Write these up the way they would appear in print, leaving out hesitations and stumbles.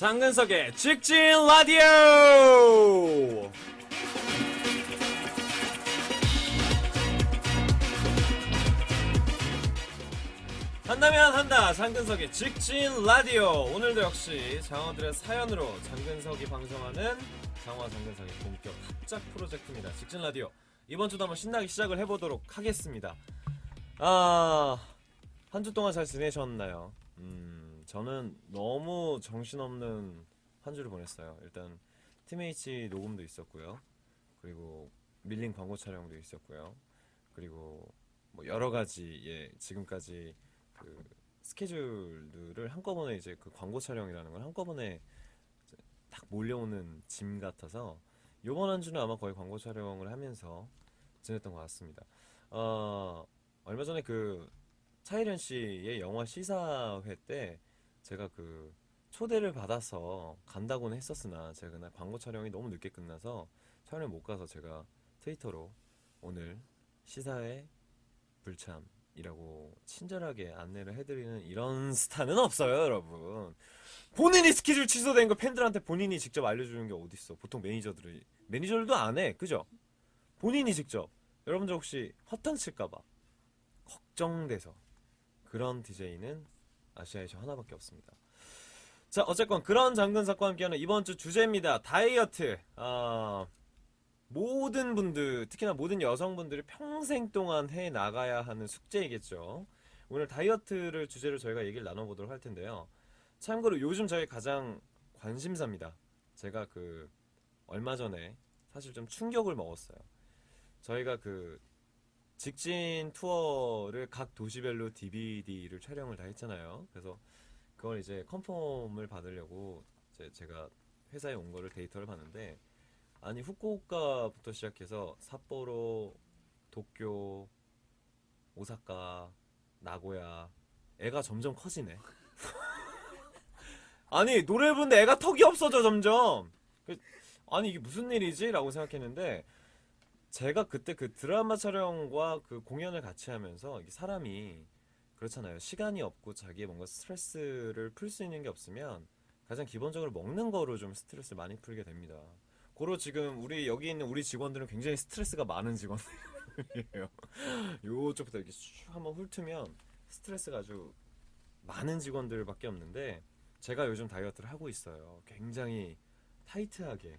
장근석의 직진 라디오. 한다면 한다 장근석의 직진 라디오. 오늘도 역시 장어들의 사연으로 장근석이 방송하는 장어와 장근석의 본격 합작 프로젝트입니다. 직진 라디오. 이번 주도 한번 신나게 시작을 해보도록 하겠습니다. 한 주 동안 잘 지내셨나요? 저는 너무 정신없는 한 주를 보냈어요. 일단 팀H 녹음도 있었고요. 그리고 밀린 광고 촬영도 있었고요. 그리고 뭐 여러 가지의 지금까지 그 스케줄들을 한꺼번에 이제 그 광고 촬영이라는 걸 한꺼번에 이제 딱 몰려오는 짐 같아서 요번 한 주는 아마 거의 광고 촬영을 하면서 지냈던 것 같습니다. 얼마 전에 그 차이련 씨의 영화 시사회 때 제가 그 초대를 받아서 간다고는 했었으나 제가 그날 광고 촬영이 너무 늦게 끝나서 촬영을 못 가서 제가 트위터로 오늘 시사회 불참이라고 친절하게 안내를 해드리는 이런 스타는 없어요, 여러분. 본인이 스케줄 취소된 거 팬들한테 본인이 직접 알려주는 게 어딨어. 보통 매니저들도 안 해, 그죠? 본인이 직접. 여러분들 혹시 허탕 칠까봐 걱정돼서 그런 DJ는 아시아에 저 하나밖에 없습니다. 자, 어쨌건 그런 장근석과 함께하는 이번 주 주제입니다. 다이어트. 모든 분들, 특히나 모든 여성분들이 평생 동안 해 나가야 하는 숙제이겠죠. 오늘 다이어트를 주제로 저희가 얘기를 나눠보도록 할 텐데요. 참고로 요즘 저희 가장 관심사입니다. 제가 그 얼마 전에 사실 좀 충격을 먹었어요. 저희가 그 직진 투어를 각 도시별로 DVD를 촬영을 다 했잖아요. 그래서 그걸 이제 컨펌을 받으려고 제가 회사에 온 거를 데이터를 봤는데, 아니 후쿠오카부터 시작해서 삿포로, 도쿄, 오사카, 나고야, 애가 점점 커지네. 아니 노래 부르는데 애가 턱이 없어져 점점. 아니 이게 무슨 일이지? 라고 생각했는데, 제가 그때 그 드라마 촬영과 그 공연을 같이 하면서 이게 사람이 그렇잖아요. 시간이 없고 자기의 뭔가 스트레스를 풀 수 있는 게 없으면 가장 기본적으로 먹는 거로 좀 스트레스를 많이 풀게 됩니다. 고로 지금 우리 여기 있는 우리 직원들은 굉장히 스트레스가 많은 직원들이에요. 요쪽부터 이렇게 슉 한번 훑으면 스트레스가 아주 많은 직원들밖에 없는데, 제가 요즘 다이어트를 하고 있어요. 굉장히 타이트하게.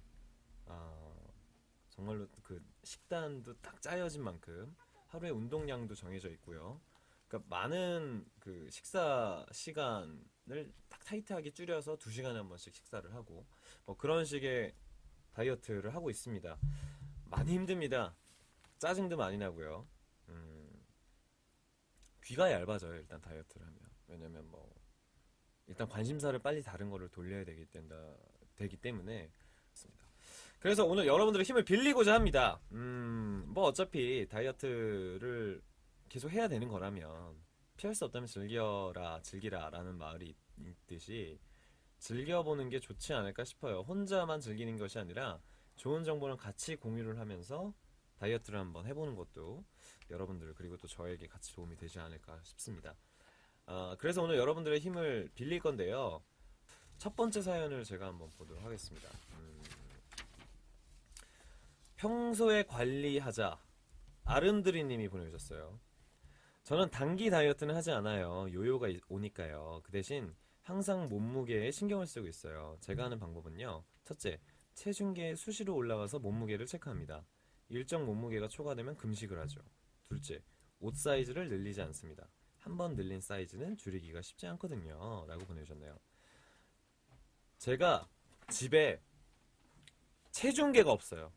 정말로 그 식단도 딱 짜여진 만큼 하루에 운동량도 정해져 있고요. 그러니까 많은 그 식사 시간을 딱 타이트하게 줄여서 2시간에 한 번씩 식사를 하고 뭐 그런 식의 다이어트를 하고 있습니다. 많이 힘듭니다. 짜증도 많이 나고요. 귀가 얇아져요, 일단 다이어트를 하면. 왜냐면 뭐 일단 관심사를 빨리 다른 거를 돌려야 되기 때문에 그렇습니다. 그래서 오늘 여러분들의 힘을 빌리고자 합니다. 뭐 어차피 다이어트를 계속 해야 되는 거라면 피할 수 없다면 즐기라 라는 말이 있듯이 즐겨보는 게 좋지 않을까 싶어요. 혼자만 즐기는 것이 아니라 좋은 정보를 같이 공유를 하면서 다이어트를 한번 해보는 것도 여러분들 그리고 또 저에게 같이 도움이 되지 않을까 싶습니다. 그래서 오늘 여러분들의 힘을 빌릴 건데요. 첫 번째 사연을 제가 한번 보도록 하겠습니다. 평소에 관리하자. 아름드리 님이 보내주셨어요. 저는 단기 다이어트는 하지 않아요. 요요가 오니까요. 그 대신 항상 몸무게에 신경을 쓰고 있어요. 제가 하는 방법은요. 첫째, 체중계에 수시로 올라가서 몸무게를 체크합니다. 일정 몸무게가 초과되면 금식을 하죠. 둘째, 옷 사이즈를 늘리지 않습니다. 한번 늘린 사이즈는 줄이기가 쉽지 않거든요. 라고 보내주셨네요. 제가 집에 체중계가 없어요.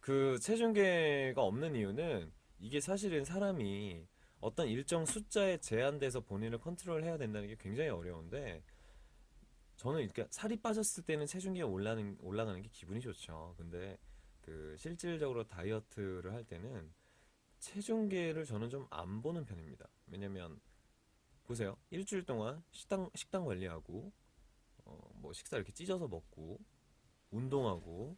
그 체중계가 없는 이유는 이게 사실은 사람이 어떤 일정 숫자에 제한돼서 본인을 컨트롤해야 된다는 게 굉장히 어려운데, 저는 이렇게 살이 빠졌을 때는 체중계가 올라가는 게 기분이 좋죠. 근데 그 실질적으로 다이어트를 할 때는 체중계를 저는 좀 안 보는 편입니다. 왜냐면 보세요. 일주일 동안 식단 관리하고 뭐 식사 이렇게 찢어서 먹고 운동하고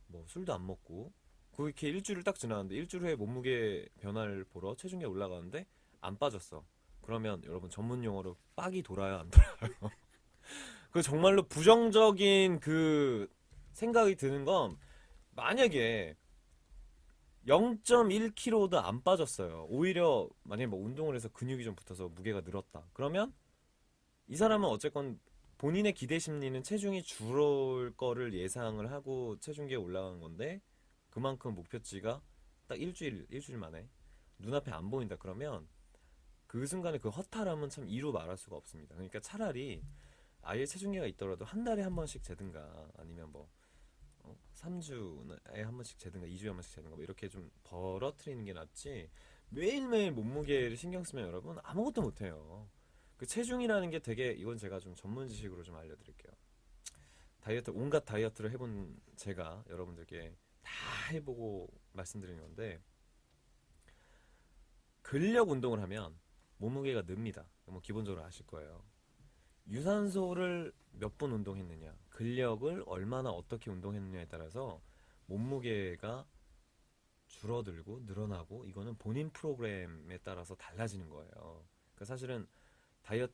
뭐 술도 안 먹고 그렇게 일주일을 딱 지나는데, 일주일 후에 몸무게 변화를 보러 체중계 올라가는데 안 빠졌어. 그러면 여러분 전문 용어로 빡이 돌아요, 안 돌아요? 그 정말로 부정적인 그 생각이 드는 건 만약에 0.1kg도 안 빠졌어요. 오히려 만약에 뭐 운동을 해서 근육이 좀 붙어서 무게가 늘었다. 그러면 이 사람은 어쨌건 본인의 기대 심리는 체중이 줄을 거를 예상을 하고 체중계에 올라간 건데 그만큼 목표치가 딱 일주일 만에 눈앞에 안 보인다. 그러면 그 순간에 그 허탈함은 참 이루 말할 수가 없습니다. 그러니까 차라리 아예 체중계가 있더라도 한 달에 한 번씩 재든가 아니면 뭐 3주에 한 번씩 재든가 2주에 한 번씩 재든가 뭐 이렇게 좀 벌어뜨리는 게 낫지 매일매일 몸무게를 신경 쓰면 여러분 아무것도 못해요. 그 체중이라는 게 되게 이건 제가 좀 전문 지식으로 좀 알려드릴게요. 다이어트 온갖 다이어트를 해본 제가 여러분들께 다 해보고 말씀드리는 건데 근력 운동을 하면 몸무게가 늡니다. 뭐 기본적으로 아실 거예요. 유산소를 몇 분 운동했느냐, 근력을 얼마나 어떻게 운동했느냐에 따라서 몸무게가 줄어들고 늘어나고 이거는 본인 프로그램에 따라서 달라지는 거예요. 그러니까 사실은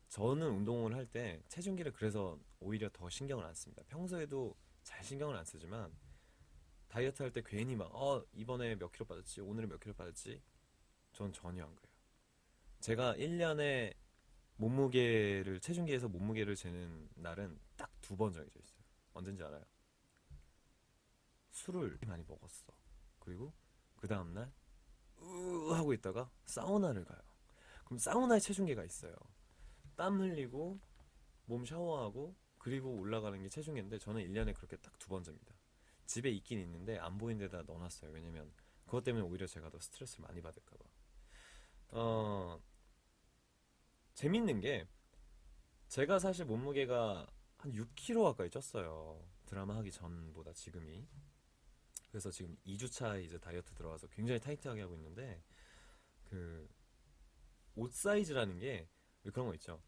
저는 운동을 할 때 체중계를 그래서 오히려 더 신경을 안 씁니다. 평소에도 잘 신경을 안 쓰지만 다이어트 할 때 괜히 막 이번에 몇 킬로 빠졌지, 오늘은 몇 킬로 빠졌지, 전 전혀 안 그래요. 제가 1년에 체중계에서 몸무게를 재는 날은 딱 두 번 정해져 있어요. 언젠지 알아요? 술을 많이 먹었어. 그리고 그 다음날 하고 있다가 사우나를 가요. 그럼 사우나에 체중계가 있어요. 땀 흘리고 몸 샤워하고 그리고 올라가는 게 체중계인데 저는 1년에 그렇게 딱 두 번 잽니다. 집에 있긴 있는데 안 보이는 데다 넣어놨어요. 왜냐면 그것 때문에 오히려 제가 더 스트레스를 많이 받을까봐. 어, 재밌는 게 제가 사실 몸무게가 한 6kg 가까이 쪘어요. 드라마 하기 전보다 지금이. 그래서 지금 2주차 이제 다이어트 들어와서 굉장히 타이트하게 하고 있는데 그 옷 사이즈라는 게 왜 그런 거 있죠.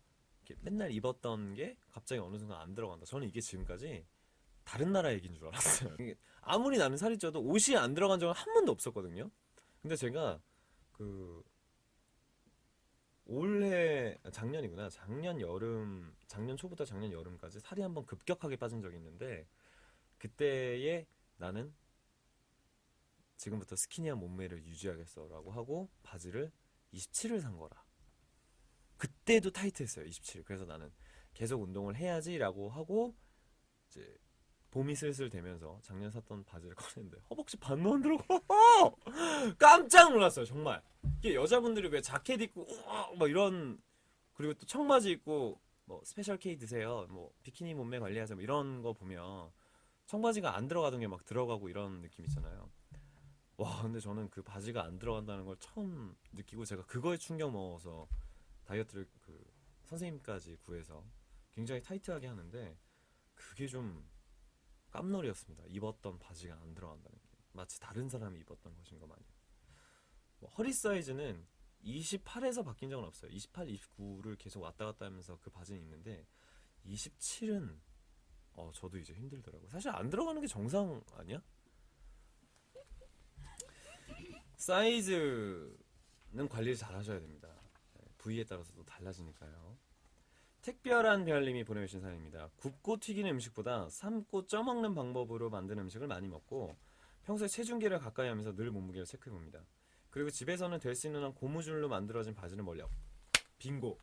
이렇게 맨날 입었던 게 갑자기 어느 순간 안 들어간다. 저는 이게 지금까지 다른 나라 얘기인 줄 알았어요. 이게 아무리 나는 살이 쪄도 옷이 안 들어간 적은 한 번도 없었거든요. 근데 제가 그 작년이구나. 작년 초부터 작년 여름까지 살이 한번 급격하게 빠진 적이 있는데 그때에 나는 지금부터 스키니한 몸매를 유지하겠어라고 하고 바지를 27을 산 거라. 그때도 타이트했어요. 27. 그래서 나는 계속 운동을 해야지라고 하고 이제 봄이 슬슬 되면서 작년 샀던 바지를 꺼냈는데 허벅지 반도 안 들어가. 깜짝 놀랐어요. 정말. 이게 여자분들이 왜 자켓 입고 막 이런 그리고 또 청바지 입고 뭐 스페셜 K 드세요. 뭐 비키니 몸매 관리하세요. 뭐 이런 거 보면 청바지가 안 들어가던 게 막 들어가고 이런 느낌 있잖아요. 와, 근데 저는 그 바지가 안 들어간다는 걸 처음 느끼고 제가 그거에 충격 먹어서 다이어트를 그 선생님까지 구해서 굉장히 타이트하게 하는데 그게 좀 깜놀이었습니다. 입었던 바지가 안 들어간다는 게 마치 다른 사람이 입었던 것인 것 마냥. 뭐 허리 사이즈는 28에서 바뀐 적은 없어요. 28, 29를 계속 왔다 갔다 하면서 그 바지는 있는데 27은 저도 이제 힘들더라고요. 사실 안 들어가는 게 정상 아니야? 사이즈는 관리를 잘 하셔야 됩니다. 부위에 따라서도 달라지니까요. 특별한 별님이 보내주신 사연입니다. 굽고 튀기는 음식보다 삶고 쪄먹는 방법으로 만든 음식을 많이 먹고 평소에 체중계를 가까이 하면서 늘 몸무게를 체크해봅니다. 그리고 집에서는 될 수 있는 한 고무줄로 만들어진 바지를 멀리 하고 빙고.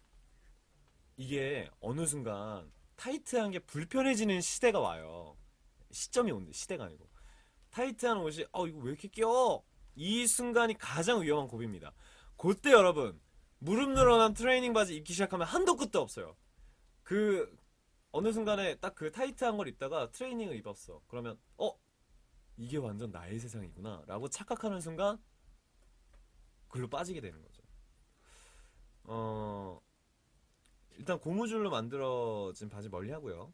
이게 어느 순간 타이트한 게 불편해지는 시대가 와요. 시점이 온대. 시대가 아니고 타이트한 옷이 이거 왜 이렇게 껴? 이 순간이 가장 위험한 고비입니다. 그때 여러분 무릎 늘어난 트레이닝 바지 입기 시작하면 한도 끝도 없어요. 그 어느 순간에 딱 그 타이트한 걸 입다가 트레이닝을 입었어. 그러면 이게 완전 나의 세상이구나 라고 착각하는 순간 글로 빠지게 되는 거죠. 일단 고무줄로 만들어진 바지 멀리 하고요.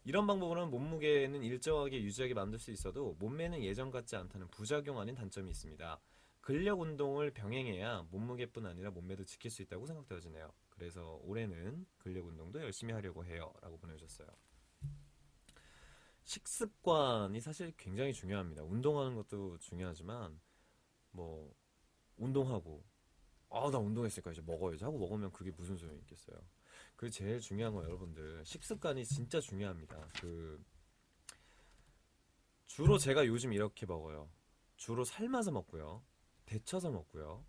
이런 방법으로는 몸무게는 일정하게 유지하게 만들 수 있어도 몸매는 예전 같지 않다는 부작용하는 단점이 있습니다. 근력 운동을 병행해야 몸무게뿐 아니라 몸매도 지킬 수 있다고 생각되어지네요. 그래서 올해는 근력 운동도 열심히 하려고 해요 라고 보내주셨어요. 식습관이 사실 굉장히 중요합니다. 운동하는 것도 중요하지만 뭐 운동하고 나 운동했으니까 이제 먹어야지 하고 먹으면 그게 무슨 소용이 있겠어요. 그 제일 중요한 건 여러분들 식습관이 진짜 중요합니다. 주로 제가 요즘 이렇게 먹어요. 주로 삶아서 먹고요. 데쳐서 먹고요.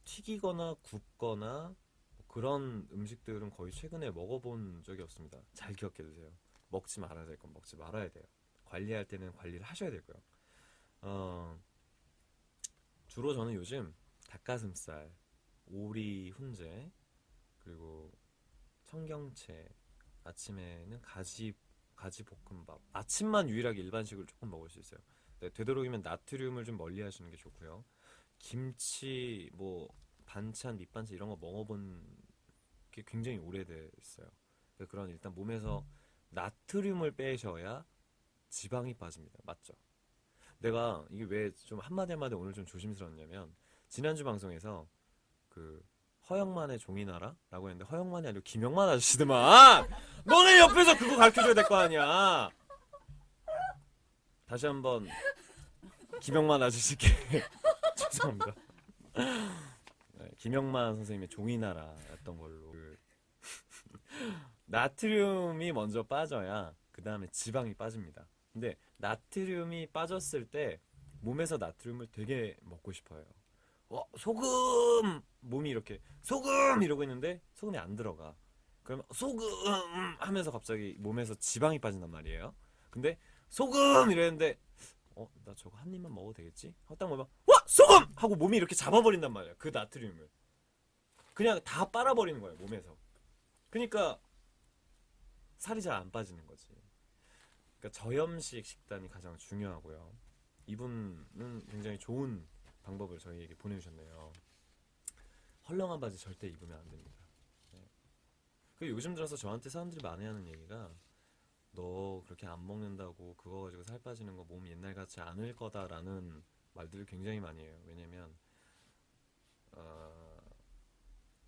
튀기거나 굽거나 뭐 그런 음식들은 거의 최근에 먹어본 적이 없습니다. 잘 기억해 두세요. 먹지 말아야 될 건 먹지 말아야 돼요. 관리할 때는 관리를 하셔야 되고요. 어, 주로 저는 요즘 닭가슴살, 오리 훈제, 그리고 청경채, 아침에는 가지 볶음밥. 아침만 유일하게 일반식으로 조금 먹을 수 있어요. 네, 되도록이면 나트륨을 좀 멀리 하시는 게 좋고요. 김치, 뭐 반찬, 밑반찬 이런 거 먹어본 게 굉장히 오래됐어요. 그런 일단 몸에서 나트륨을 빼셔야 지방이 빠집니다. 맞죠? 내가 이게 왜 좀 한마디 한마디 오늘 좀 조심스러웠냐면 지난주 방송에서 그 허영만의 종이나라라고 했는데 허영만이 아니고 김영만 아저씨더만. 너네 옆에서 그거 가르쳐줘야 될 거 아니야. 다시 한번 김영만 아저씨께 죄송합니다. 네, 김영만 선생님의 종이나라였던 걸로 나트륨이 먼저 빠져야 그 다음에 지방이 빠집니다. 근데 나트륨이 빠졌을 때 몸에서 나트륨을 되게 먹고 싶어요. 소금! 몸이 이렇게 소금! 이러고 있는데 소금이 안 들어가. 그러면 소금! 하면서 갑자기 몸에서 지방이 빠진단 말이에요. 근데 소금! 이랬는데 나 저거 한 입만 먹어도 되겠지? 하고 딱 먹으면 소금! 하고 몸이 이렇게 잡아버린단 말이야. 그 나트륨을. 그냥 다 빨아버리는 거예요, 몸에서. 그러니까 살이 잘 안 빠지는 거지. 그러니까 저염식 식단이 가장 중요하고요. 이분은 굉장히 좋은 방법을 저희에게 보내주셨네요. 헐렁한 바지 절대 입으면 안 됩니다. 네. 그 요즘 들어서 저한테 사람들이 많이 하는 얘기가 너 그렇게 안 먹는다고 그거 가지고 살 빠지는 거 몸이 옛날 같지 않을 거다라는 말들을 굉장히 많이 해요. 왜냐면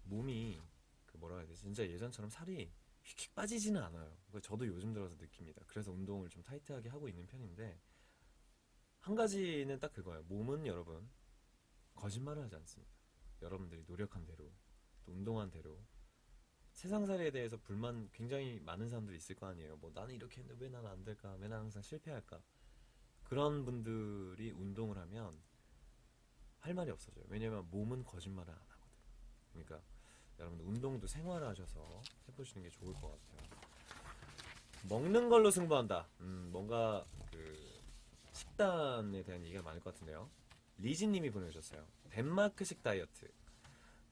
몸이 그 뭐라 해야 되지? 진짜 예전처럼 살이 휙휙 빠지지는 않아요. 저도 요즘 들어서 느낍니다. 그래서 운동을 좀 타이트하게 하고 있는 편인데 한 가지는 딱 그거예요. 몸은 여러분 거짓말을 하지 않습니다. 여러분들이 노력한 대로 또 운동한 대로 세상살이에 대해서 불만 굉장히 많은 사람들이 있을 거 아니에요. 뭐 나는 이렇게 했는데 왜 나는 안 될까? 왜 나는 항상 실패할까? 그런 분들이 운동을 하면 할 말이 없어져요. 왜냐면 몸은 거짓말을 안 하거든. 그러니까 여러분들 운동도 생활하셔서 해보시는 게 좋을 것 같아요. 먹는 걸로 승부한다. 뭔가 그 식단에 대한 얘기가 많을 것 같은데요. 리진님이 보내주셨어요. 덴마크식 다이어트.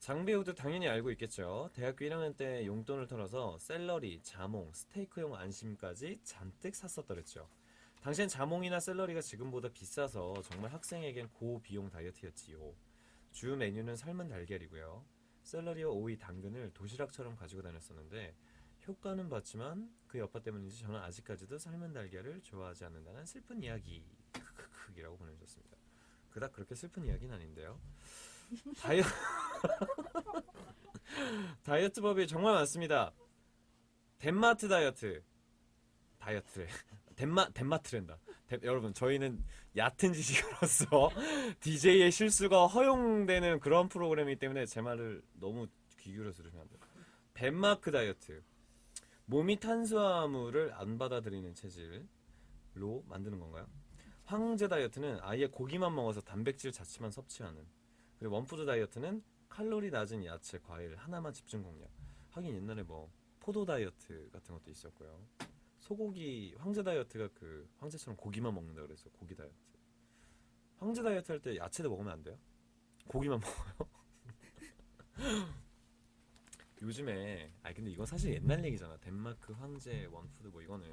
장배우도 당연히 알고 있겠죠. 대학교 1학년 때 용돈을 털어서 샐러리, 자몽, 스테이크용 안심까지 잔뜩 샀었더랬죠. 당시엔 자몽이나 샐러리가 지금보다 비싸서 정말 학생에겐 고비용 다이어트였지요. 주 메뉴는 삶은 달걀이고요. 샐러리와 오이, 당근을 도시락처럼 가지고 다녔었는데 효과는 봤지만 그 여파 때문인지 저는 아직까지도 삶은 달걀을 좋아하지 않는다는 슬픈 이야기 크크크이라고 보내주셨습니다. 그닥 그렇게 슬픈 이야기는 아닌데요. 다이어트법이 정말 많습니다. 덴마트 다이어트래. 덴마트랜다. 여러분 저희는 얕은 지식으로서 DJ의 실수가 허용되는 그런 프로그램이기 때문에 제 말을 너무 귀 기울여 들으시면 안 돼요. 덴마크 다이어트. 몸이 탄수화물을 안 받아들이는 체질로 만드는 건가요? 황제 다이어트는 아예 고기만 먹어서 단백질 자체만 섭취하는. 그리고 원푸드 다이어트는 칼로리 낮은 야채, 과일 하나만 집중 공략. 하긴 옛날에 뭐 포도 다이어트 같은 것도 있었고요. 소고기 황제 다이어트가 그 황제처럼 고기만 먹는다 그래서 고기 다이어트. 황제 다이어트 할 때 야채도 먹으면 안 돼요? 고기만 먹어요? 요즘에 근데 이건 사실 옛날 얘기잖아. 덴마크 황제 원푸드 뭐 이거는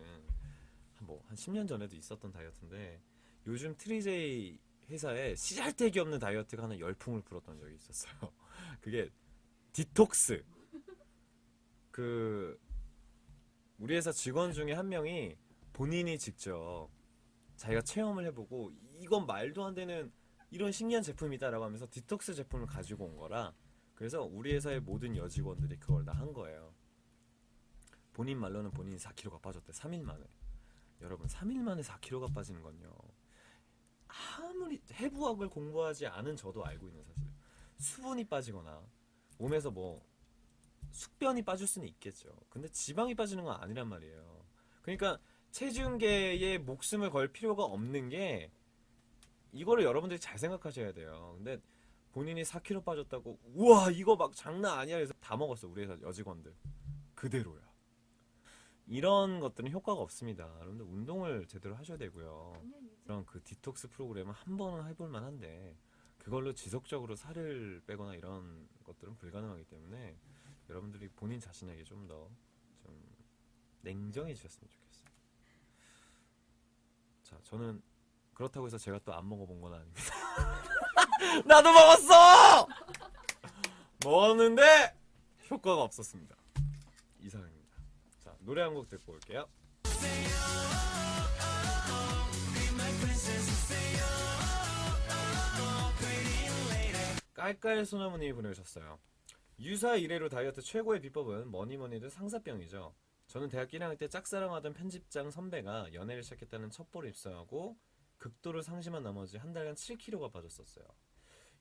한 10년 전에도 있었던 다이어트인데 요즘 트리제이 회사에 씨알데기 없는 다이어트가 하나 열풍을 불었던 적이 있었어요. 그게 디톡스. 그 우리 회사 직원 중에 한 명이 본인이 직접 자기가 체험을 해보고 이건 말도 안 되는 이런 신기한 제품이다라고 하면서 디톡스 제품을 가지고 온 거라. 그래서 우리 회사의 모든 여직원들이 그걸 다 한 거예요. 본인 말로는 본인이 4kg가 빠졌대. 3일 만에. 여러분 3일 만에 4kg가 빠지는 건요. 아무리 해부학을 공부하지 않은 저도 알고 있는 사실. 수분이 빠지거나 몸에서 뭐 숙변이 빠질 수는 있겠죠. 근데 지방이 빠지는 건 아니란 말이에요. 그러니까 체중계에 목숨을 걸 필요가 없는 게 이거를 여러분들이 잘 생각하셔야 돼요. 근데 본인이 4kg 빠졌다고 우와 이거 막 장난 아니야 그래서 다 먹었어 우리 회사 여직원들 그대로야. 이런 것들은 효과가 없습니다. 여러분들 운동을 제대로 하셔야 되고요. 그런 그 디톡스 프로그램은 한 번은 해볼 만한데 그걸로 지속적으로 살을 빼거나 이런 것들은 불가능하기 때문에 여러분들이 본인 자신에게 좀 더 좀 냉정해지셨으면 좋겠어요. 자, 저는 그렇다고 해서 제가 또 안 먹어본 건 아닙니다. 나도 먹었어! 먹었는데 효과가 없었습니다. 이상입니다. 자, 노래 한 곡 듣고 올게요. 깔깔 소나무님이 보내주셨어요. 유사 이래로 다이어트 최고의 비법은 뭐니뭐니도 상사병이죠. 저는 대학 1학년 때 짝사랑하던 편집장 선배가 연애를 시작했다는 첩보를 입수하고 극도로 상심한 나머지 한 달간 7kg가 빠졌었어요.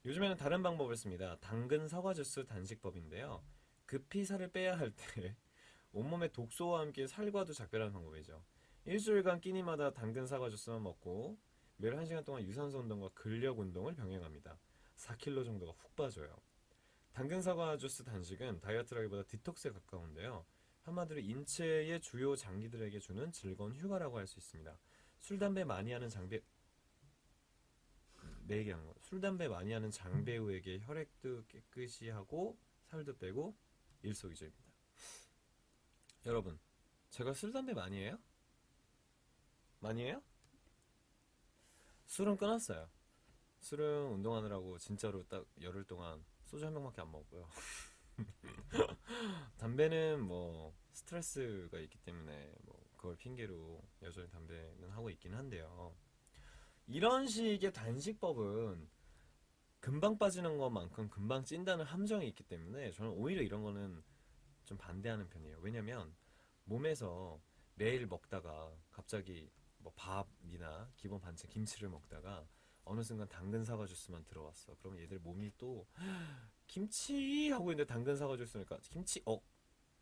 요즘에는 다른 방법을 씁니다. 당근 사과 주스 단식법인데요. 급히 살을 빼야 할 때 온몸에 독소와 함께 살과도 작별하는 방법이죠. 일주일간 끼니마다 당근 사과 주스만 먹고 매일 1시간 동안 유산소 운동과 근력 운동을 병행합니다. 4kg 정도가 훅 빠져요. 당근 사과 주스 단식은 다이어트라기보다 디톡스에 가까운데요. 한마디로 인체의 주요 장기들에게 주는 즐거운 휴가라고 할 수 있습니다. 술 담배 많이 하는 내 얘기하는 거. 술 담배 많이 하는 장배우에게 혈액도 깨끗이 하고 살도 빼고 일석이조입니다. 여러분, 제가 술 담배 많이 해요? 많이 해요? 술은 끊었어요. 술은 운동하느라고 진짜로 딱 열흘 동안 소주 한 병밖에 안 먹고요. 담배는 뭐 스트레스가 있기 때문에 뭐 그걸 핑계로 여전히 담배는 하고 있긴 한데요. 이런 식의 단식법은 금방 빠지는 것만큼 금방 찐다는 함정이 있기 때문에 저는 오히려 이런 거는 좀 반대하는 편이에요. 왜냐면 몸에서 매일 먹다가 갑자기 뭐 밥이나 기본 반찬 김치를 먹다가 어느 순간 당근 사과 주스만 들어왔어. 그러면 얘들 몸이 또 김치 하고 있는데 당근 사과 주스니까 김치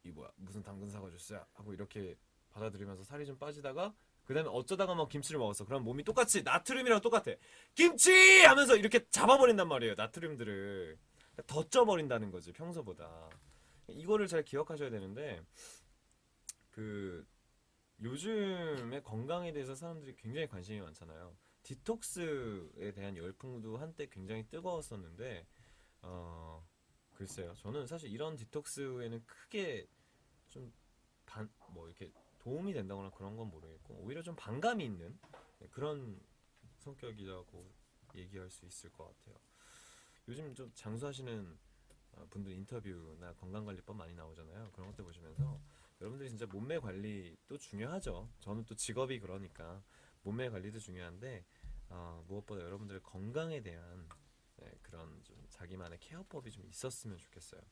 이 뭐야 무슨 당근 사과 주스야 하고 이렇게 받아들이면서 살이 좀 빠지다가 그 다음에 어쩌다가 막 김치를 먹었어. 그럼 몸이 똑같이 나트륨이랑 똑같아. 김치 하면서 이렇게 잡아버린단 말이에요. 나트륨들을 더 쪄버린다는 거지 평소보다. 이거를 잘 기억하셔야 되는데 그 요즘에 건강에 대해서 사람들이 굉장히 관심이 많잖아요. 디톡스에 대한 열풍도 한때 굉장히 뜨거웠었는데 글쎄요. 저는 사실 이런 디톡스에는 크게 좀 뭐 이렇게 도움이 된다거나 그런 건 모르겠고 오히려 좀 반감이 있는 그런 성격이라고 얘기할 수 있을 것 같아요. 요즘 좀 장수하시는 분들 인터뷰나 건강관리법 많이 나오잖아요. 그런 것들 보시면서 여러분들이 진짜 몸매 관리도 중요하죠. 저는 또 직업이 그러니까 몸매 관리도 중요한데 무엇보다 여러분들의 건강에 대한 그런 좀 자기만의 케어법이 좀 있었으면 좋겠어요.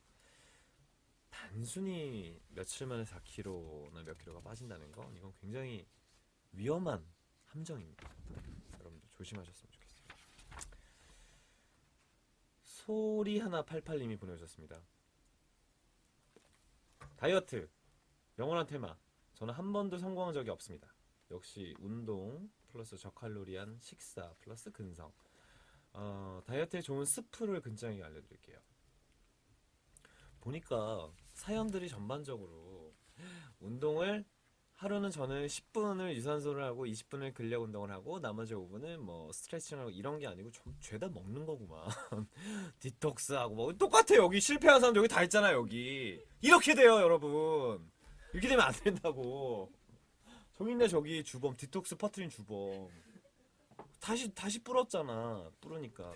단순히 며칠 만에 4kg나 몇 킬로가 빠진다는 건 이건 굉장히 위험한 함정입니다. 여러분들 조심하셨으면 좋겠어요. 소리 하나 88님이 보내주셨습니다. 다이어트 영원한 테마. 저는 한 번도 성공한 적이 없습니다. 역시 운동 플러스 저칼로리한 식사 플러스 근성. 다이어트에 좋은 스프를 근장하게 알려드릴게요. 보니까 사연들이 전반적으로 운동을 하루는 저는 10분을 유산소를 하고 20분을 근력 운동을 하고 나머지 5분은 뭐 스트레칭을 하고 이런 게 아니고 좀 죄다 먹는 거구만. 디톡스하고 뭐 똑같아. 여기 실패한 사람 여기 다 있잖아. 여기 이렇게 돼요 여러분. 이렇게 되면 안 된다고. 저기 있네 저기 주범 디톡스 퍼트린 주범. 다시 불었잖아. 불으니까.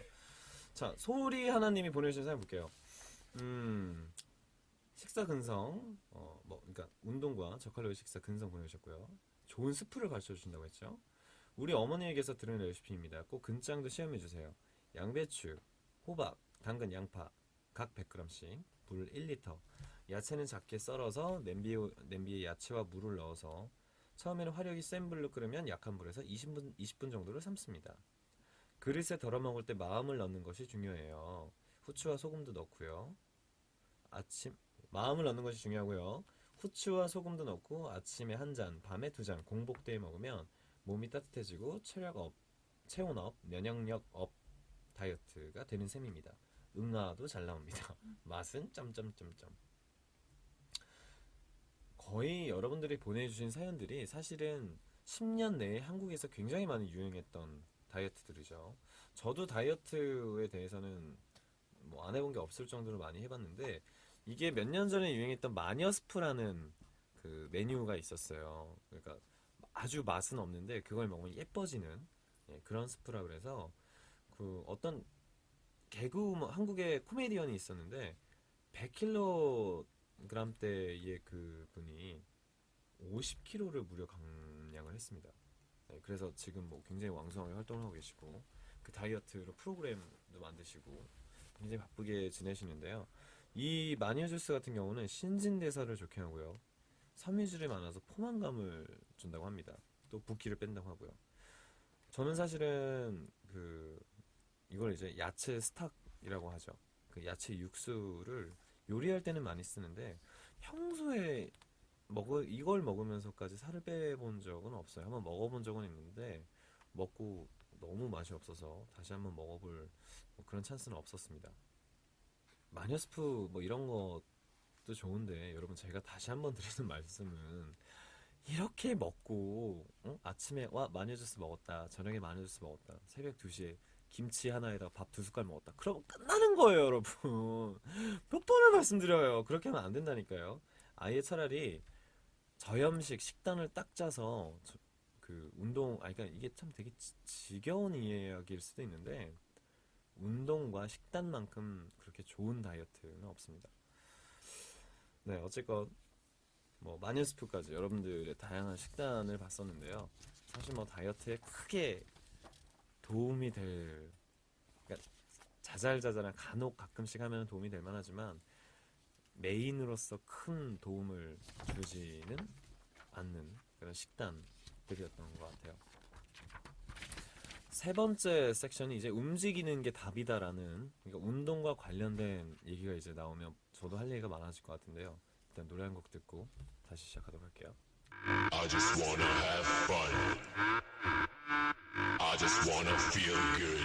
자 소리 하나님이 보내주신 사연 볼게요. 식사 근성, 그러니까 운동과 저칼로리 식사 근성 보내주셨고요. 좋은 스프를 가르쳐 주신다고 했죠. 우리 어머니에게서 들은 레시피입니다. 꼭 근장도 시험해 주세요. 양배추, 호박, 당근, 양파 각 100g씩, 물 1리터. 야채는 작게 썰어서 냄비에 야채와 물을 넣어서 처음에는 화력이 센 불로 끓으면 약한 불에서 20분 정도를 삶습니다. 그릇에 덜어 먹을 때 마음을 넣는 것이 중요해요. 후추와 소금도 넣고요. 마음을 넣는 것이 중요하고요. 후추와 소금도 넣고 아침에 한 잔, 밤에 두 잔 공복되에 먹으면 몸이 따뜻해지고 체력 업, 체온 업, 면역력 업 다이어트가 되는 셈입니다. 응아도 잘 나옵니다. 맛은 점점점점. 거의 여러분들이 보내주신 사연들이 사실은 10년 내에 한국에서 굉장히 많이 유행했던 다이어트들이죠. 저도 다이어트에 대해서는 뭐 안 해본 게 없을 정도로 많이 해봤는데 이게 몇 년 전에 유행했던 마녀스프라는 그 메뉴가 있었어요. 그러니까 아주 맛은 없는데 그걸 먹으면 예뻐지는 그런 스프라 그래서 그 어떤 한국에 코미디언이 있었는데 100kg대의 그 분이 50kg를 무려 감량을 했습니다. 네, 그래서 지금 뭐 굉장히 왕성하게 활동을 하고 계시고 그 다이어트로 프로그램도 만드시고 굉장히 바쁘게 지내시는데요. 이 마녀 주스 같은 경우는 신진대사를 좋게 하고요. 섬유질이 많아서 포만감을 준다고 합니다. 또 붓기를 뺀다고 하고요. 저는 사실은 그 이걸 이제 야채 스탁이라고 하죠. 그 야채 육수를 요리할 때는 많이 쓰는데 평소에 이걸 먹으면서까지 살을 빼본 적은 없어요. 한번 먹어본 적은 있는데 먹고 너무 맛이 없어서 다시 한번 먹어볼 뭐 그런 찬스는 없었습니다. 마녀스프 뭐 이런 것도 좋은데 여러분 제가 다시 한번 드리는 말씀은 이렇게 먹고 아침에 와 마녀주스 먹었다, 저녁에 마녀주스 먹었다, 새벽 2시에 김치 하나에다가 밥 2숟갈 먹었다, 그러면 끝나는 거예요 여러분. 몇 번을 말씀드려요. 그렇게 하면 안 된다니까요. 아예 차라리 저염식 식단을 딱 짜서 그 운동 그러니까 이게 참 되게 지겨운 이야기일 수도 있는데 운동과 식단만큼 그렇게 좋은 다이어트는 없습니다. 네, 어쨌건 뭐 마녀스프까지 여러분들의 다양한 식단을 봤었는데요. 사실 뭐 다이어트에 크게 도움이 될 그러니까 자잘자잘한 간혹 가끔씩 하면 도움이 될 만하지만 메인으로서 큰 도움을 주지는 않는 그런 식단들이었던 것 같아요. 세 번째 섹션이 이제 움직이는 게 답이다라는 그러니까 운동과 관련된 얘기가 이제 나오면 저도 할 얘기가 많아질 것 같은데요. 일단 노래 한 곡 듣고 다시 시작하도록 할게요. I just wanna have fun. I just wanna feel good.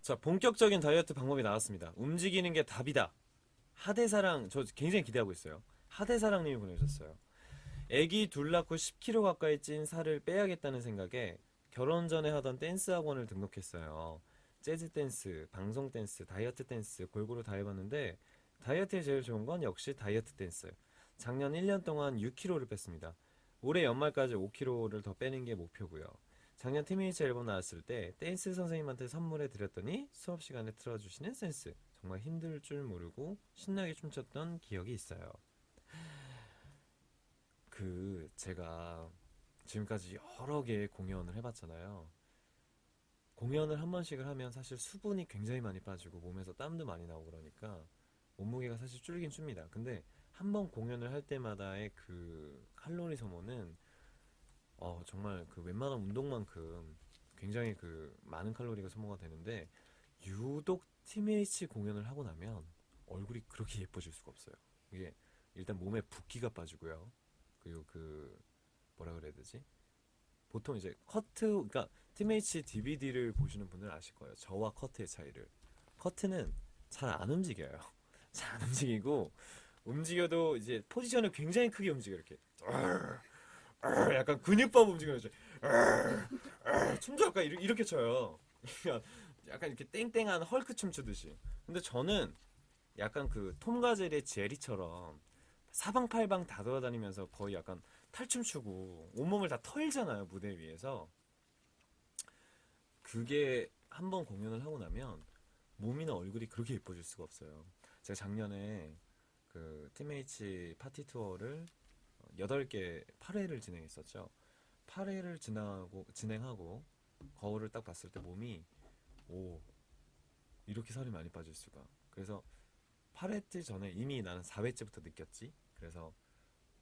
자, 본격적인 다이어트 방법이 나왔습니다. 움직이는 게 답이다. 하대사랑 저 굉장히 기대하고 있어요. 하대사랑님이 보내주셨어요. 애기 둘 낳고 10kg 가까이 찐 살을 빼야겠다는 생각에 결혼 전에 하던 댄스 학원을 등록했어요. 재즈 댄스, 방송 댄스, 다이어트 댄스 골고루 다 해봤는데 다이어트에 제일 좋은 건 역시 다이어트 댄스. 작년 1년 동안 6kg를 뺐습니다. 올해 연말까지 5kg를 더 빼는 게 목표고요. 작년 티미니치 앨범 나왔을 때 댄스 선생님한테 선물해 드렸더니 수업 시간에 틀어주시는 센스. 정말 힘들 줄 모르고 신나게 춤췄던 기억이 있어요. 제가 지금까지 여러 개의 공연을 해봤잖아요. 공연을 한 번씩을 하면 사실 수분이 굉장히 많이 빠지고 몸에서 땀도 많이 나고 그러니까 몸무게가 사실 줄긴 줍니다. 근데 한 번 공연을 할 때마다의 그 칼로리 소모는 정말 그 웬만한 운동만큼 굉장히 그 많은 칼로리가 소모가 되는데 유독 TMH 공연을 하고 나면 얼굴이 그렇게 예뻐질 수가 없어요. 이게 일단 몸에 붓기가 빠지고요. 그리고 뭐라 그래야 되지? 보통 이제 그러니까 TMH DVD를 보시는 분들 아실 거예요. 저와 커트의 차이를. 커트는 잘 안 움직여요. 잘 안 움직이고 움직여도 이제 포지션을 굉장히 크게 움직여 이렇게. 약간 근육밥 움직여야죠. 춤도 약간 이렇게 춰요. 약간 이렇게 땡땡한 헐크 춤 추듯이. 근데 저는 약간 그 톰과 제리의 제리처럼 사방팔방 다 돌아다니면서 거의 약간 탈춤 추고 온몸을 다 털잖아요 무대 위에서. 그게 한 번 공연을 하고 나면 몸이나 얼굴이 그렇게 예뻐질 수가 없어요. 제가 작년에 그 TMH 파티 투어를 8개 8회를 진행했었죠. 8회를 진행하고 거울을 딱 봤을 때 몸이 오 이렇게 살이 많이 빠질 수가. 그래서 8회째 전에 이미 나는 4회째부터 느꼈지. 그래서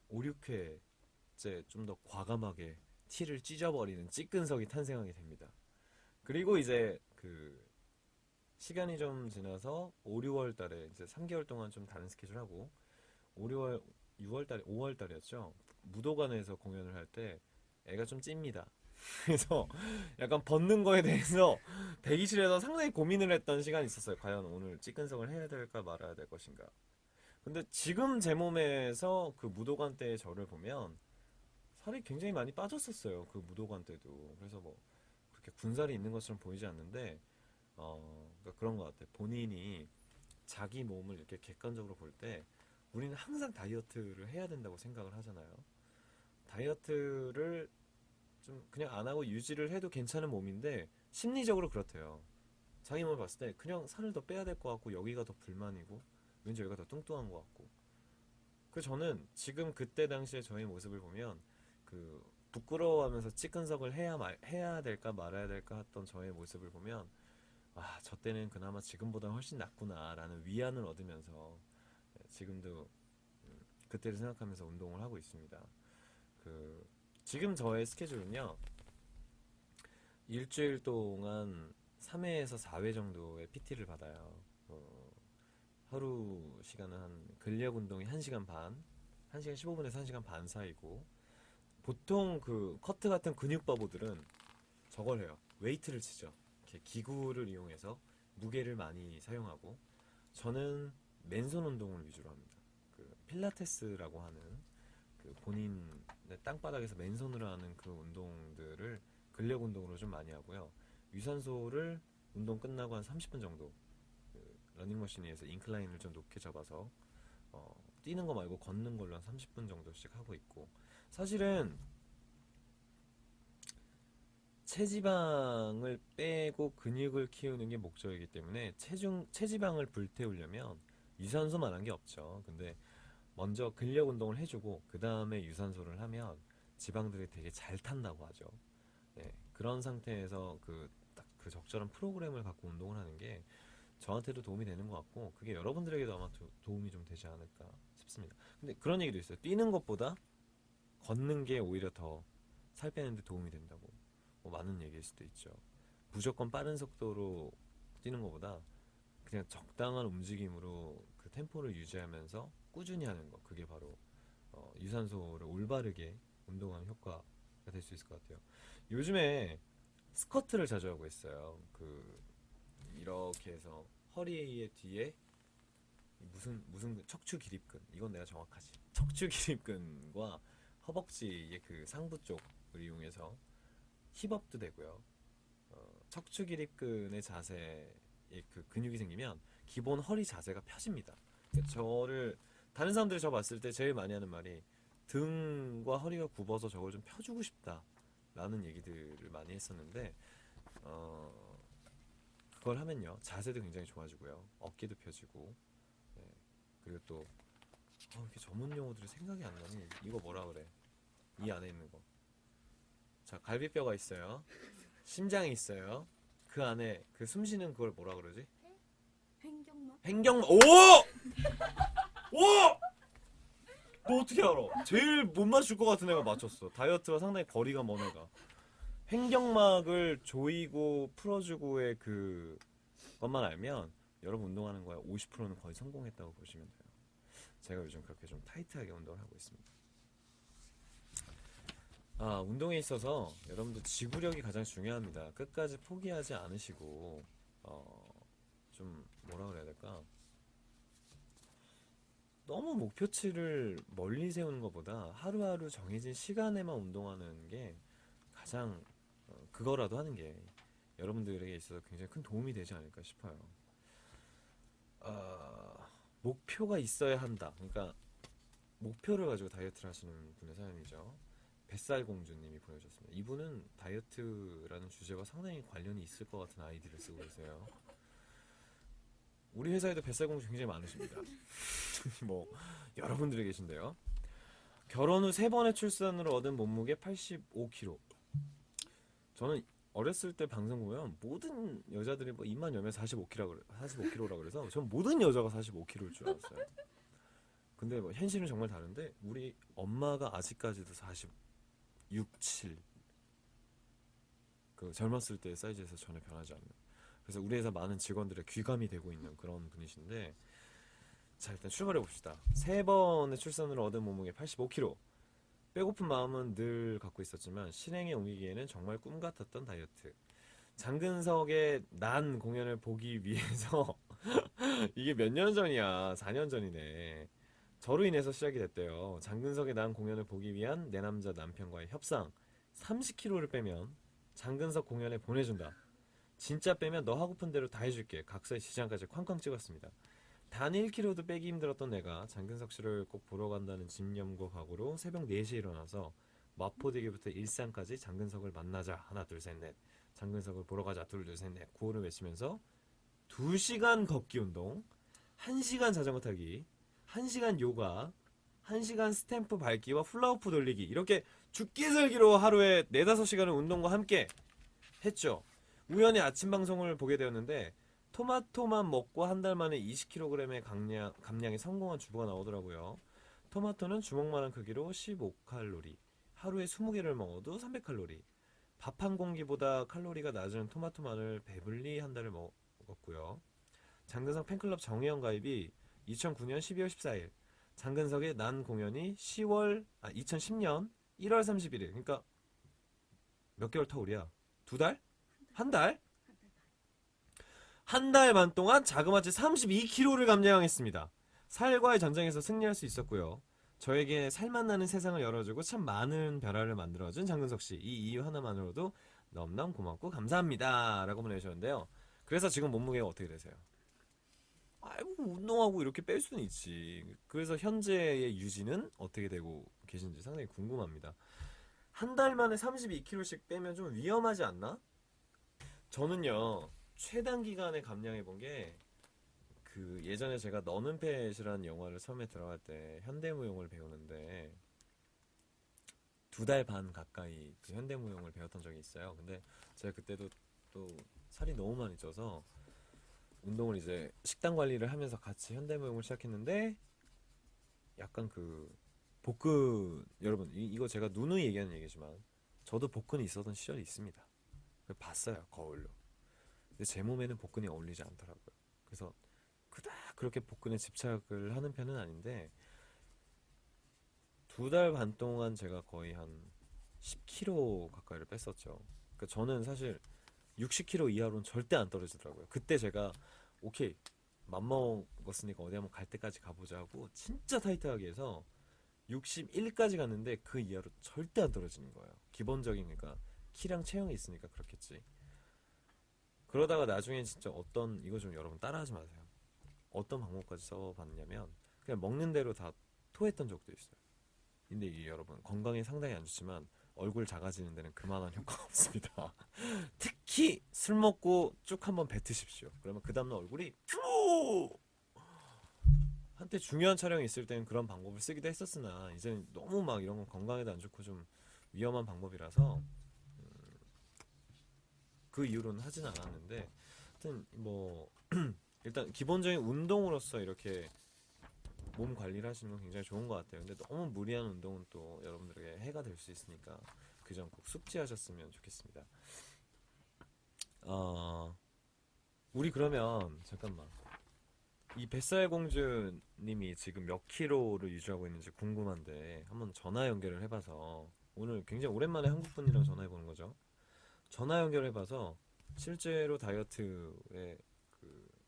5, 6회째 좀 더 과감하게 티를 찢어버리는 찌끈석이 탄생하게 됩니다. 그리고 이제 그 시간이 좀 지나서 5, 6월 달에 이제 3개월 동안 좀 다른 스케줄 하고 5, 6월, 6월 달에 5월 달이었죠. 무도관에서 공연을 할 때 애가 좀 찝니다. 그래서 약간 벗는 거에 대해서 대기실에서 상당히 고민을 했던 시간이 있었어요. 과연 오늘 찌근석을 해야 될까 말아야 될 것인가. 근데 지금 제 몸에서 그 무도관 때의 저를 보면 살이 굉장히 많이 빠졌었어요. 그 무도관 때도. 그래서 뭐 그렇게 군살이 있는 것처럼 보이지 않는데 그러니까 그런 것 같아요. 본인이 자기 몸을 이렇게 객관적으로 볼 때 우리는 항상 다이어트를 해야 된다고 생각을 하잖아요. 다이어트를 좀 그냥 안 하고 유지를 해도 괜찮은 몸인데 심리적으로 그렇대요. 자기 몸을 봤을 때 그냥 살을 더 빼야 될 것 같고 여기가 더 불만이고 왠지 여기가 더 뚱뚱한 것 같고 그 저는 지금 그때 당시에 저의 모습을 보면 그 부끄러워하면서 찌근석을 해야 될까 말아야 될까 했던 저의 모습을 보면 아, 저 때는 그나마 지금보다 훨씬 낫구나라는 위안을 얻으면서 지금도 그때를 생각하면서 운동을 하고 있습니다. 그 지금 저의 스케줄은요. 일주일 동안 3회에서 4회 정도의 PT를 받아요. 하루 시간은 한 근력 운동이 1시간 반, 1시간 15분에서 1시간 반 사이고 보통 그 커트 같은 근육바보들은 저걸 해요. 웨이트를 치죠. 이렇게 기구를 이용해서 무게를 많이 사용하고 저는 맨손 운동을 위주로 합니다. 그 필라테스라고 하는 그 본인 땅바닥에서 맨손으로 하는 그 운동들을 근력 운동으로 좀 많이 하고요. 유산소를 운동 끝나고 한 30분 정도 그 러닝머신 위에서 인클라인을 좀 높게 잡아서 뛰는 거 말고 걷는 걸로 한 30분 정도씩 하고 있고 사실은 체지방을 빼고 근육을 키우는 게 목적이기 때문에 체지방을 불태우려면 유산소만 한 게 없죠. 근데 먼저 근력 운동을 해주고 그 다음에 유산소를 하면 지방들이 되게 잘 탄다고 하죠. 네, 그런 상태에서 딱 그 적절한 프로그램을 갖고 운동을 하는 게 저한테도 도움이 되는 것 같고 그게 여러분들에게도 아마 도움이 좀 되지 않을까 싶습니다. 근데 그런 얘기도 있어요. 뛰는 것보다 걷는 게 오히려 더 살 빼는 데 도움이 된다고. 뭐 많은 얘기일 수도 있죠. 무조건 빠른 속도로 뛰는 것보다 그냥 적당한 움직임으로 그 템포를 유지하면서 꾸준히 하는 거 그게 바로 유산소를 올바르게 운동하는 효과가 될 수 있을 것 같아요. 요즘에 스쿼트를 자주 하고 있어요. 이렇게 해서 허리의 뒤에 무슨 척추 기립근 이건 내가 정확하지. 척추 기립근과 허벅지의 그 상부 쪽을 이용해서 힙업도 되고요. 척추 기립근의 자세에 그 근육이 생기면 기본 허리 자세가 펴집니다. 다른 사람들이 저 봤을 때 제일 많이 하는 말이 등과 허리가 굽어서 저걸 좀 펴주고 싶다라는 얘기들을 많이 했었는데 그걸 하면요 자세도 굉장히 좋아지고요 어깨도 펴지고 네. 그리고 또 이렇게 전문 용어들이 생각이 안 나니 이거 뭐라 그래 이 안에 있는 거 자 갈비뼈가 있어요 심장이 있어요 그 안에 그 숨쉬는 그걸 뭐라 그러지 횡격막? 횡격막 오! 오! 너 어떻게 알아? 제일 못 맞출 것 같은 애가 맞췄어. 다이어트와 상당히 거리가 먼 애가. 횡격막을 조이고 풀어주고의 것만 알면 여러분 운동하는 거에 50%는 거의 성공했다고 보시면 돼요. 제가 요즘 그렇게 좀 타이트하게 운동을 하고 있습니다. 운동에 있어서 여러분들 지구력이 가장 중요합니다. 끝까지 포기하지 않으시고 좀 뭐라 그래야 될까? 너무 목표치를 멀리 세우는 것보다 하루하루 정해진 시간에만 운동하는 게 가장 그거라도 하는 게 여러분들에게 있어서 굉장히 큰 도움이 되지 않을까 싶어요. 목표가 있어야 한다. 그러니까 목표를 가지고 다이어트를 하시는 분의 사연이죠. 뱃살공주님이 보내주셨습니다. 이분은 다이어트라는 주제와 상당히 관련이 있을 것 같은 아이디를 쓰고 계세요. 우리 회사에도 뱃살공주 굉장히 많으십니다. 뭐 여러분들이 계신데요. 결혼 후 3번의 출산으로 얻은 몸무게 85kg. 저는 어렸을 때 방송 보면 모든 여자들이 뭐 입만 열면 45kg라 그래서 전 모든 여자가 45kg일 줄 알았어요. 근데 뭐 현실은 정말 다른데 우리 엄마가 아직까지도 46, 7 그 젊었을 때의 사이즈에서 전혀 변하지 않는 그래서 우리 회사 많은 직원들의 귀감이 되고 있는 그런 분이신데, 자 일단 출발해 봅시다. 3번의 출산으로 얻은 몸무게 85kg. 빼고픈 마음은 늘 갖고 있었지만 실행에 옮기기에는 정말 꿈 같았던 다이어트. 장근석의 난 공연을 보기 위해서 이게 몇 년 전이야. 4년 전이네. 저로 인해서 시작이 됐대요. 장근석의 난 공연을 보기 위한 내 남자 남편과의 협상. 30kg를 빼면 장근석 공연에 보내준다. 진짜 빼면 너 하고픈 대로 다 해줄게. 각서의 지장까지 쾅쾅 찍었습니다. 단 1kg도 빼기 힘들었던 내가 장근석 씨를 꼭 보러 간다는 집념과 각오로 새벽 4시에 일어나서 마포대교부터 일산까지 장근석을 만나자. 하나 둘 셋 넷. 장근석을 보러 가자. 둘 둘 셋 넷. 구호를 외치면서 2시간 걷기 운동, 1시간 자전거 타기, 1시간 요가, 1시간 스탬프 밟기와 훌라후프 돌리기, 이렇게 죽기 살기로 하루에 4-5시간을 운동과 함께 했죠. 우연히 아침 방송을 보게 되었는데 토마토만 먹고 한 달 만에 20kg의 감량에 성공한 주부가 나오더라고요. 토마토는 주먹만한 크기로 15칼로리, 하루에 20개를 먹어도 300칼로리, 밥 한 공기보다 칼로리가 낮은 토마토만을 배불리 한 달을 먹었고요. 장근석 팬클럽 정회원 가입이 2009년 12월 14일, 장근석의 난 공연이 2010년 1월 31일. 그러니까 몇 개월 터울이야? 2달? 한 달? 한 달 반 동안 자그마치 32kg를 감량했습니다. 살과의 전쟁에서 승리할 수 있었고요. 저에게 살맛 나는 세상을 열어주고 참 많은 변화를 만들어준 장근석 씨. 이 이유 하나만으로도 너무너무 고맙고 감사합니다. 라고 보내주셨는데요. 그래서 지금 몸무게가 어떻게 되세요? 아이고, 운동하고 이렇게 뺄 수는 있지. 그래서 현재의 유지는 어떻게 되고 계신지 상당히 궁금합니다. 한 달 만에 32kg씩 빼면 좀 위험하지 않나? 저는요, 최단 기간에 감량해 본 게, 예전에 제가 너는 펫이라는 영화를 처음에 들어갈 때 현대무용을 배우는데 2달 반 가까이 그 현대무용을 배웠던 적이 있어요. 근데 제가 그때도 또 살이 너무 많이 쪄서 운동을 이제 식단 관리를 하면서 같이 현대무용을 시작했는데, 약간 복근, 여러분 이거 제가 누누이 얘기하는 얘기지만 저도 복근이 있었던 시절이 있습니다. 봤어요, 거울로. 근데 제 몸에는 복근이 어울리지 않더라고요. 그래서 그닥 그렇게 복근에 집착을 하는 편은 아닌데 2달 반 동안 제가 거의 한 10kg 가까이를 뺐었죠. 그러니까 저는 사실 60kg 이하로는 절대 안 떨어지더라고요. 그때 제가 오케이, 맘먹었으니까 어디 한번 갈 때까지 가보자 하고 진짜 타이트하게 해서 61까지 갔는데 그 이하로 절대 안 떨어지는 거예요. 기본적인, 그러니까 키랑 체형이 있으니까 그렇겠지. 그러다가 나중에 진짜 이거 좀 여러분 따라하지 마세요. 어떤 방법까지 써봤냐면 그냥 먹는 대로 다 토했던 적도 있어요. 근데 이게 여러분 건강에 상당히 안 좋지만 얼굴 작아지는 데는 그만한 효과가 없습니다. 특히 술 먹고 쭉 한번 뱉으십시오. 그러면 그 다음날 얼굴이 푸! 한때 중요한 촬영이 있을 때는 그런 방법을 쓰기도 했었으나 이제는 너무 막 이런 건 건강에도 안 좋고 좀 위험한 방법이라서 그 이후로는 하진 않았는데, 하여튼 일단 기본적인 운동으로서 이렇게 몸 관리를 하시는 건 굉장히 좋은 것 같아요. 근데 너무 무리한 운동은 또 여러분들에게 해가 될 수 있으니까 그 점 꼭 숙지하셨으면 좋겠습니다. 우리 그러면 잠깐만, 이 뱃살 공주님이 지금 몇 킬로를 유지하고 있는지 궁금한데 한번 전화 연결을 해봐서, 오늘 굉장히 오랜만에 한국 분이랑 전화해보는 거죠. 전화 연결해봐서 실제로 다이어트의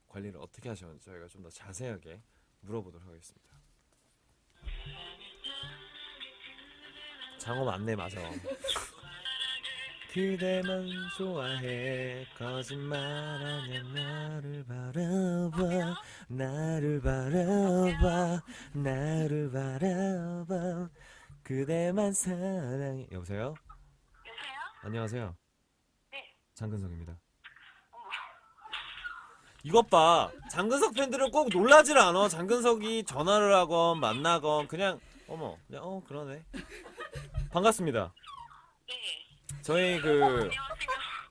관리를 어떻게 하셨는지 저희가 좀 더 자세하게 물어보도록 하겠습니다. 장어 맞네, 맞아. 그대만 좋아해 거짓말하면 나를 바라봐, 나를 바라봐, 나를 바라봐, 그대만 사랑해. 여보세요? 여보세요? 안녕하세요. 네. 장근석입니다. 이것 봐, 장근석 팬들은 꼭 놀라질 않아. 장근석이 전화를 하건 만나건 그냥 그냥 그러네. 반갑습니다. 네. 저희 안녕하세요.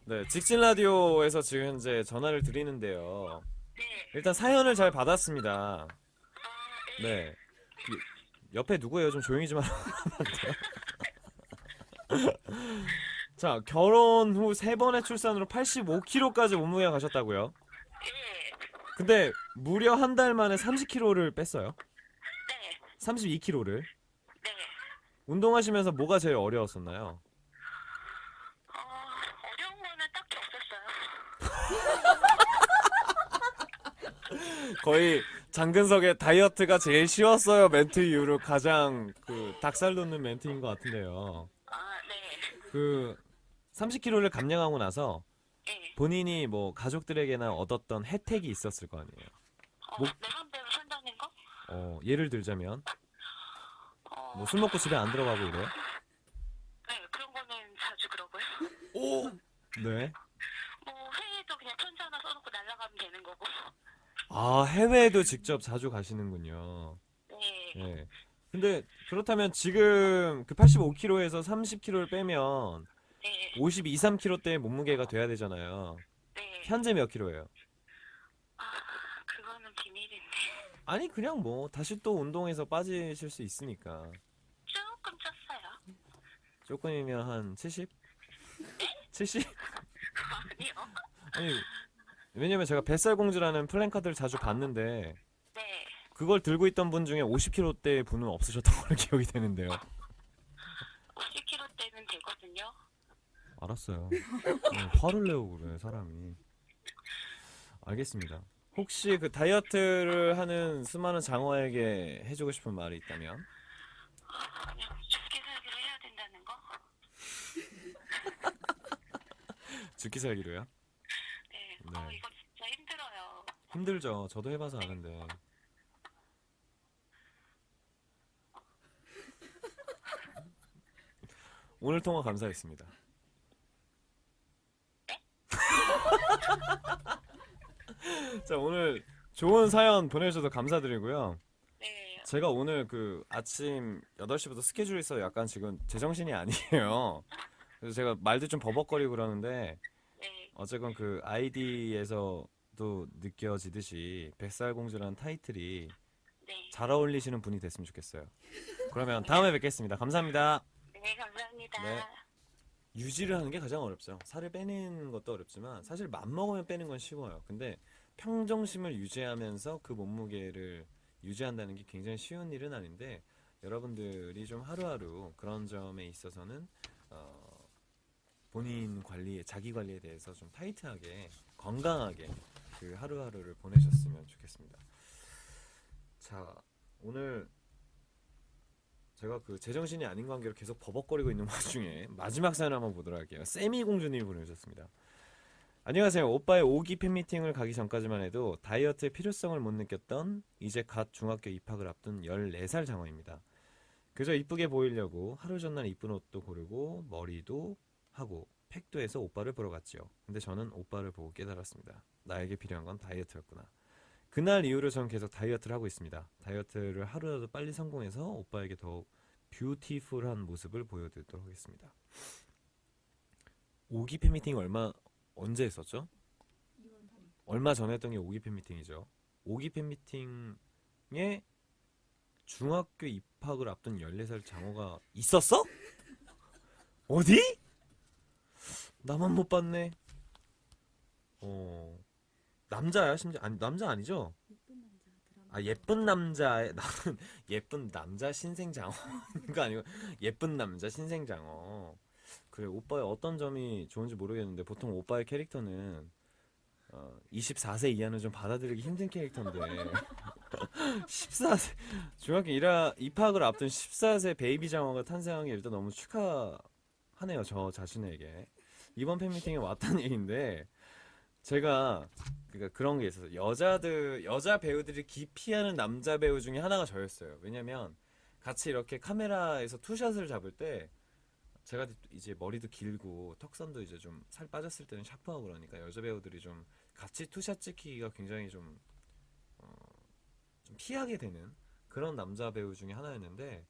네, 직진 라디오에서 지금 현재 전화를 드리는데요. 네. 일단 사연을 잘 받았습니다. 네. 네. 옆에 누구예요? 좀 조용히 좀 하면 안 돼요? 자, 결혼 후 3번의 출산으로 85kg까지 몸무게가 가셨다고요? 예. 근데 무려 한 달 만에 30kg를 뺐어요. 네. 32kg를. 네. 운동하시면서 뭐가 제일 어려웠었나요? 어려운 거는 딱히 없었어요. 거의 장근석의 다이어트가 제일 쉬웠어요 멘트 이후로 가장 그 닭살 돋는 멘트인 것 같은데요. 네. 그 30kg를 감량하고 나서 예. 본인이 뭐 가족들에게나 얻었던 혜택이 있었을 거 아니에요. 뭐- 내 맘대로 산다는 거? 예를 들자면 어, 뭐 술 먹고 집에 안 들어가고 이래요? 네, 그런 거는 자주 그러고요. 오. 네. 뭐 회의도 그냥 편지 하나 써놓고 날아가면 되는 거고. 아, 해외에도 직접 자주 가시는군요. 네. 예. 근데 그렇다면 지금 그 85kg에서 30kg를 빼면 네. 52, 3kg대의 몸무게가 돼야 되잖아요. 네. 현재 몇 킬로예요? 그거는 비밀인데. 아니 그냥 뭐 다시 또 운동해서 빠지실 수 있으니까. 조금 쪘어요. 조금이면 한 70? 70? 아니요. 아니 왜냐면 제가 뱃살공주라는 플랜카드를 자주 봤는데 네. 그걸 들고 있던 분 중에 50kg대의 분은 없으셨던 걸로 기억이 되는데요. 50kg대는 되거든요. 알았어요. 화를 내고 그래 사람이. 알겠습니다. 혹시 그 다이어트를 하는 수많은 장어에게 해주고 싶은 말이 있다면? 그냥 죽기 살기로 해야 된다는 거? 죽기 살기로요? 네. 네. 이거 진짜 힘들어요. 힘들죠. 저도 해봐서 아는데. 오늘 통화 감사했습니다. 자, 오늘 좋은 사연 보내주셔서 감사드리고요. 네. 제가 오늘 그 아침 8시부터 스케줄이 있어서 약간 지금 제정신이 아니에요. 그래서 제가 말도 좀 버벅거리고 그러는데 네. 어쨌건 그 아이디에서도 느껴지듯이 뱃살공주라는 타이틀이 네. 잘 어울리시는 분이 됐으면 좋겠어요. 그러면 다음에 뵙겠습니다. 감사합니다. 네, 감사합니다. 네. 유지를 하는 게 가장 어렵죠. 살을 빼는 것도 어렵지만 사실 맘먹으면 빼는 건 쉬워요. 근데 평정심을 유지하면서 그 몸무게를 유지한다는 게 굉장히 쉬운 일은 아닌데 여러분들이 좀 하루하루 그런 점에 있어서는 본인 관리에 자기 관리에 대해서 좀 타이트하게 건강하게 그 하루하루를 보내셨으면 좋겠습니다. 자, 오늘 제가 그 제정신이 아닌 관계로 계속 버벅거리고 있는 와중에 마지막 사연 한번 보도록 할게요. 세미 공주님이 보내주셨습니다. 안녕하세요. 오빠의 5기 팬미팅을 가기 전까지만 해도 다이어트의 필요성을 못 느꼈던 이제 갓 중학교 입학을 앞둔 14살 장어입니다. 그저 이쁘게 보이려고 하루 전날 이쁜 옷도 고르고 머리도 하고 팩도 해서 오빠를 보러 갔지요. 근데 저는 오빠를 보고 깨달았습니다. 나에게 필요한 건 다이어트였구나. 그날 이후로 전 계속 다이어트를 하고 있습니다. 다이어트를 하루라도 빨리 성공해서 오빠에게 더욱 뷰티풀한 모습을 보여드리도록 하겠습니다. 5기 팬미팅 언제 했었죠? 얼마 전에 했던 게 5기 팬미팅이죠. 5기 팬미팅에 중학교 입학을 앞둔 14살 장어가 있었어? 어디? 나만 못 봤네. 남자야 심지어. 아니 남자 아니죠? 예쁜 남자의 나는 예쁜 남자 신생장어가 아니고 예쁜 남자 신생장어. 그래, 오빠의 어떤 점이 좋은지 모르겠는데 보통 오빠의 캐릭터는 24세 이하는 좀 받아들이기 힘든 캐릭터인데 14세 중학교 입학을 앞둔 14세 베이비 장어가 탄생한 게 일단 너무 축하하네요. 저 자신에게 이번 팬미팅에 왔다는 얘기인데 제가 그러니까 그런 게 있어서 여자 배우들이 기피하는 남자 배우 중에 하나가 저였어요. 왜냐면 같이 이렇게 카메라에서 투샷을 잡을 때 제가 이제 머리도 길고 턱선도 이제 좀 살 빠졌을 때는 샤프하고 그러니까 여자 배우들이 좀 같이 투샷 찍히기가 굉장히 좀 피하게 되는 그런 남자 배우 중에 하나였는데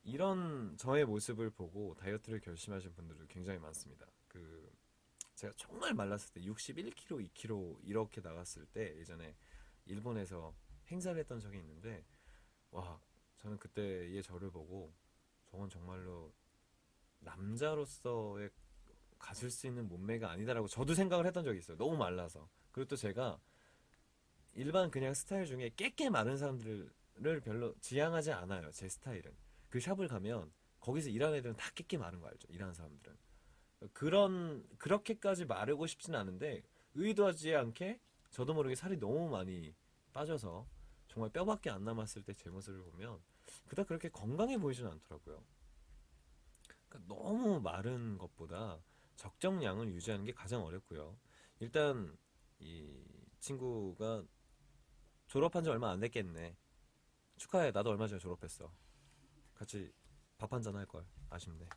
이런 저의 모습을 보고 다이어트를 결심하신 분들도 굉장히 많습니다. 제가 정말 말랐을 때 61kg, 2kg 이렇게 나갔을 때 예전에 일본에서 행사를 했던 적이 있는데 와 저는 그때의 저를 보고 저건 정말로 남자로서의 가질 수 있는 몸매가 아니다라고 저도 생각을 했던 적이 있어요. 너무 말라서. 그리고 또 제가 일반 그냥 스타일 중에 깨깨 마른 사람들을 별로 지향하지 않아요. 제 스타일은. 그 샵을 가면 거기서 일하는 애들은 다 깨깨 마른 거 알죠? 일하는 사람들은. 그렇게까지 마르고 싶진 않은데 의도하지 않게 저도 모르게 살이 너무 많이 빠져서 정말 뼈밖에 안 남았을 때 제 모습을 보면 그닥 그렇게 건강해 보이지는 않더라고요. 그러니까 너무 마른 것보다 적정량을 유지하는 게 가장 어렵고요. 일단 이 친구가 졸업한 지 얼마 안 됐겠네. 축하해. 나도 얼마 전에 졸업했어. 같이 밥 한잔 할 걸. 아쉽네.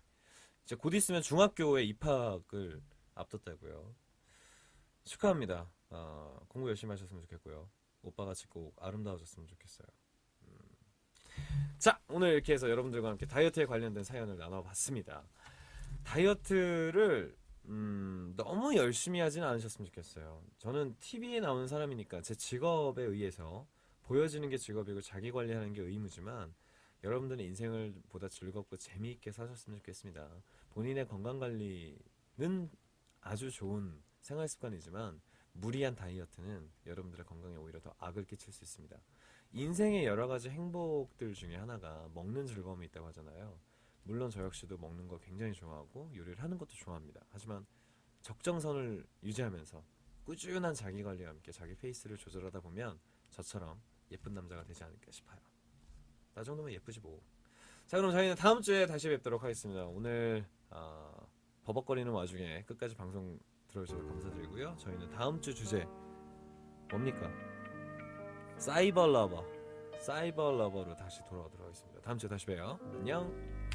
이제 곧 있으면 중학교에 입학을 앞뒀다고요. 축하합니다. 공부 열심히 하셨으면 좋겠고요. 오빠 같이 꼭 아름다워졌으면 좋겠어요. 자, 오늘 이렇게 해서 여러분들과 함께 다이어트에 관련된 사연을 나눠봤습니다. 다이어트를 너무 열심히 하진 않으셨으면 좋겠어요. 저는 TV에 나오는 사람이니까 제 직업에 의해서 보여지는 게 직업이고 자기 관리하는 게 의무지만 여러분들은 인생을 보다 즐겁고 재미있게 사셨으면 좋겠습니다. 본인의 건강 관리는 아주 좋은 생활 습관이지만 무리한 다이어트는 여러분들의 건강에 오히려 더 악을 끼칠 수 있습니다. 인생의 여러 가지 행복들 중에 하나가 먹는 즐거움이 있다고 하잖아요. 물론 저 역시도 먹는 거 굉장히 좋아하고 요리를 하는 것도 좋아합니다. 하지만 적정선을 유지하면서 꾸준한 자기 관리와 함께 자기 페이스를 조절하다 보면 저처럼 예쁜 남자가 되지 않을까 싶어요. 나 정도면 예쁘지 뭐. 자, 그럼 저희는 다음 주에 다시 뵙도록 하겠습니다. 오늘 버벅거리는 와중에 끝까지 방송 들어주셔서 감사드리고요. 저희는 다음 주 주제 뭡니까? 사이버 러버로 다시 돌아오도록 하겠습니다. 다음 주에 다시 봬요. 안녕.